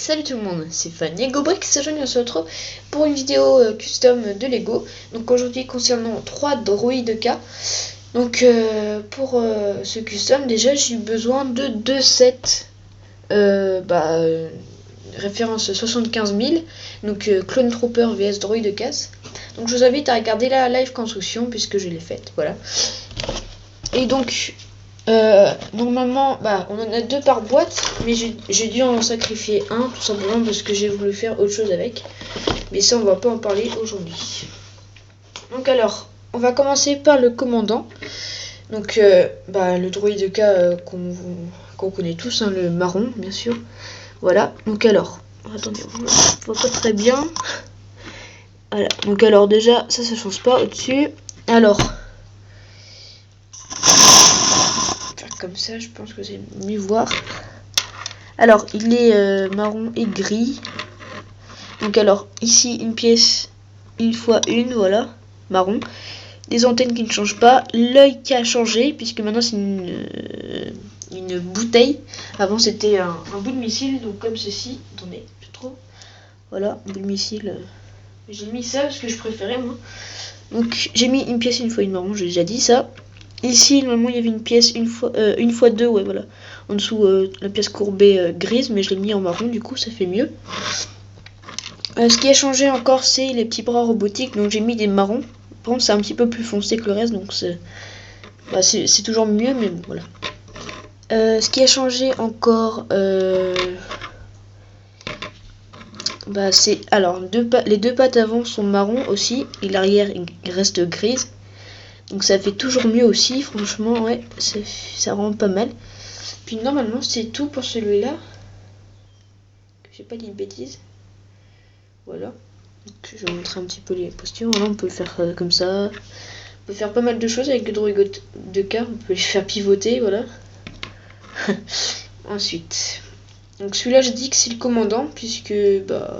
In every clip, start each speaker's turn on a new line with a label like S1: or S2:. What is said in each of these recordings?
S1: salut tout le monde, c'est Fanny Gobrick, c'est Jeanne, on se retrouve pour une vidéo custom de Lego. Donc aujourd'hui concernant 3 droïdes de cas. Donc pour ce custom, déjà j'ai eu besoin de 2 sets référence 75 000, donc Clone Trooper vs droïde de casse. Donc je vous invite à regarder la live construction puisque je l'ai faite, voilà. Et donc normalement on en a 2 par boîte, mais j'ai dû en sacrifier un tout simplement parce que j'ai voulu faire autre chose avec, mais ça on va pas en parler aujourd'hui. Donc alors on va commencer par le commandant, donc le droïde de cas qu'on connaît tous, hein, le marron bien sûr. Voilà, donc alors attendez, on voit pas très bien. Voilà, donc alors déjà ça change pas au-dessus. Alors comme ça, je pense que c'est mieux voir. Alors il est marron et gris. Donc alors ici une pièce 1x1, voilà, marron. Des antennes qui ne changent pas, l'œil qui a changé puisque maintenant c'est une bouteille. Avant c'était un bout de missile, donc comme ceci. Attendez, je trouve. Voilà, un bout de missile. J'ai mis ça parce que je préférais moi. Donc j'ai mis une pièce 1x1 marron, j'ai déjà dit ça. Ici, normalement, il y avait une pièce 1x2, ouais, voilà. En dessous, la pièce courbée grise, mais je l'ai mis en marron, du coup, ça fait mieux. Ce qui a changé encore, c'est les petits bras robotiques, donc j'ai mis des marrons. Par contre, c'est un petit peu plus foncé que le reste, donc c'est toujours mieux, mais bon, voilà. Ce qui a changé encore, c'est... Alors, les 2 pattes avant sont marron aussi, et l'arrière reste grise. Donc ça fait toujours mieux aussi, franchement, ouais, ça rend pas mal. Puis normalement c'est tout pour celui-là. J'ai pas dit de bêtises. Voilà. Donc, je vais vous montrer un petit peu les postures. Là on peut le faire comme ça. On peut faire pas mal de choses avec le droïde de cas. On peut les faire pivoter, voilà. Ensuite. Donc celui-là je dis que c'est le commandant, puisque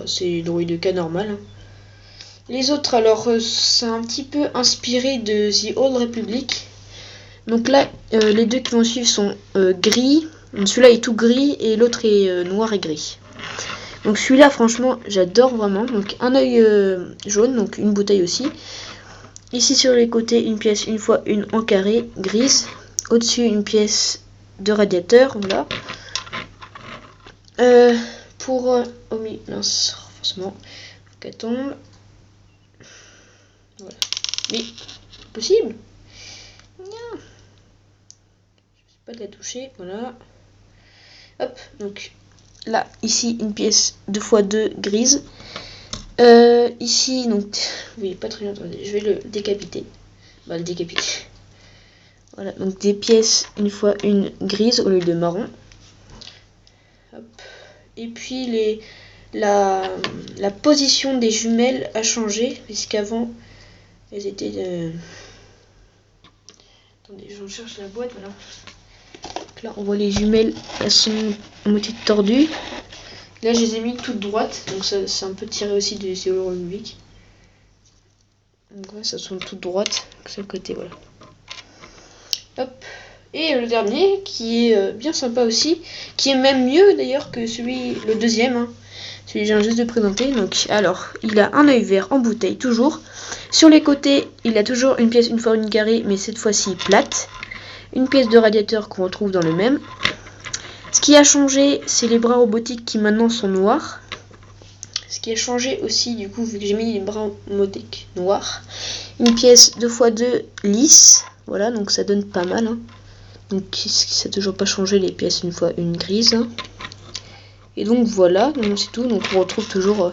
S1: c'est droïde de cas normal. Hein. Les autres, alors, c'est un petit peu inspiré de The Old Republic. Donc là, les 2 qui vont suivre sont gris. Celui-là est tout gris et l'autre est noir et gris. Donc celui-là, franchement, j'adore vraiment. Donc un œil jaune, donc une bouteille aussi. Ici sur les côtés, une pièce 1x1 en carré, grise. Au-dessus, une pièce de radiateur, voilà. Oh oui, mince, renforcement, faut qu'elle tombe. Voilà. Mais possible. Non. Je sais pas de la toucher, voilà. Hop, donc là, ici une pièce 2x2 grise. Ici, donc, oui, pas très bien, attendez, je vais le décapiter. Le décapiter. Voilà, donc des pièces 1x1 grise au lieu de marron. Hop. Et puis la position des jumelles a changé, puisqu'avant elles étaient attendez, je cherche la boîte, voilà. Donc là on voit les jumelles, elles sont en moitié tordues. Là je les ai mis toutes droites, donc ça c'est un peu tiré aussi de The Old Republic. Donc ouais, ça sont toutes droites, c'est le côté, voilà. Hop. Et le dernier qui est bien sympa aussi, qui est même mieux d'ailleurs que le deuxième, hein. Celui que je viens juste de présenter. Donc alors, il a un œil vert en bouteille toujours. Sur les côtés, il a toujours une pièce 1x1 carré, mais cette fois-ci plate. Une pièce de radiateur qu'on retrouve dans le même. Ce qui a changé, c'est les bras robotiques qui maintenant sont noirs. Ce qui a changé aussi, du coup, vu que j'ai mis les bras robotiques noirs. Une pièce 2x2 lisse. Voilà, donc ça donne pas mal, hein. Donc ça n'a toujours pas changé les pièces 1x1 grise. Hein. Et donc voilà, c'est tout. Donc on retrouve toujours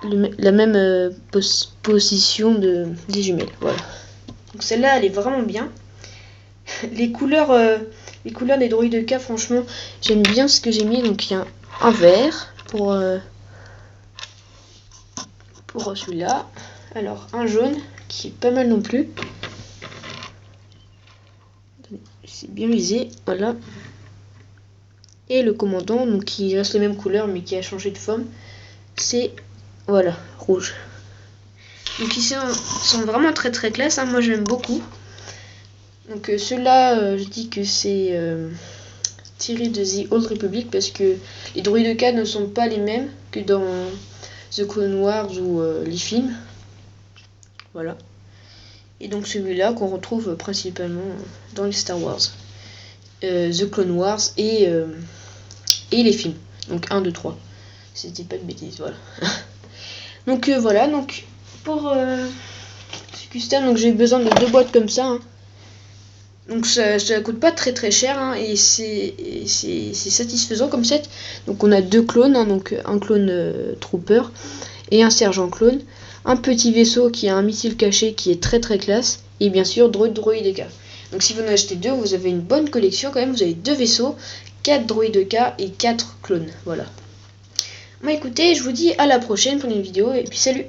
S1: la même position des jumelles. Voilà. Donc celle-là, elle est vraiment bien. Les couleurs des droïdes de cas, franchement, j'aime bien ce que j'ai mis. Donc il y a un vert pour celui-là. Alors un jaune qui est pas mal non plus. C'est bien visé, voilà. Et le commandant, donc qui reste les mêmes couleurs mais qui a changé de forme, c'est voilà, rouge. Donc ici sont vraiment très très classe, hein. Moi j'aime beaucoup. Donc ceux-là, je dis que c'est tiré de The Old Republic parce que les droïdes K ne sont pas les mêmes que dans The Clone Wars ou les films. Voilà. Et donc celui-là qu'on retrouve principalement dans les Star Wars, The Clone Wars et les films. Donc 1, 2, 3. C'était pas de bêtises, voilà. Donc voilà, donc pour ce custom, donc j'ai besoin de 2 boîtes comme ça. Hein. Donc ça coûte pas très cher hein, et c'est satisfaisant comme set. Donc on a 2 clones, hein, donc un clone trooper et un sergent clone. Un petit vaisseau qui a un missile caché qui est très classe. Et bien sûr droïde K. Donc si vous en achetez 2, vous avez une bonne collection quand même. Vous avez 2 vaisseaux, 4 droïdes K et 4 clones. Voilà. Bon écoutez, je vous dis à la prochaine pour une vidéo et puis salut.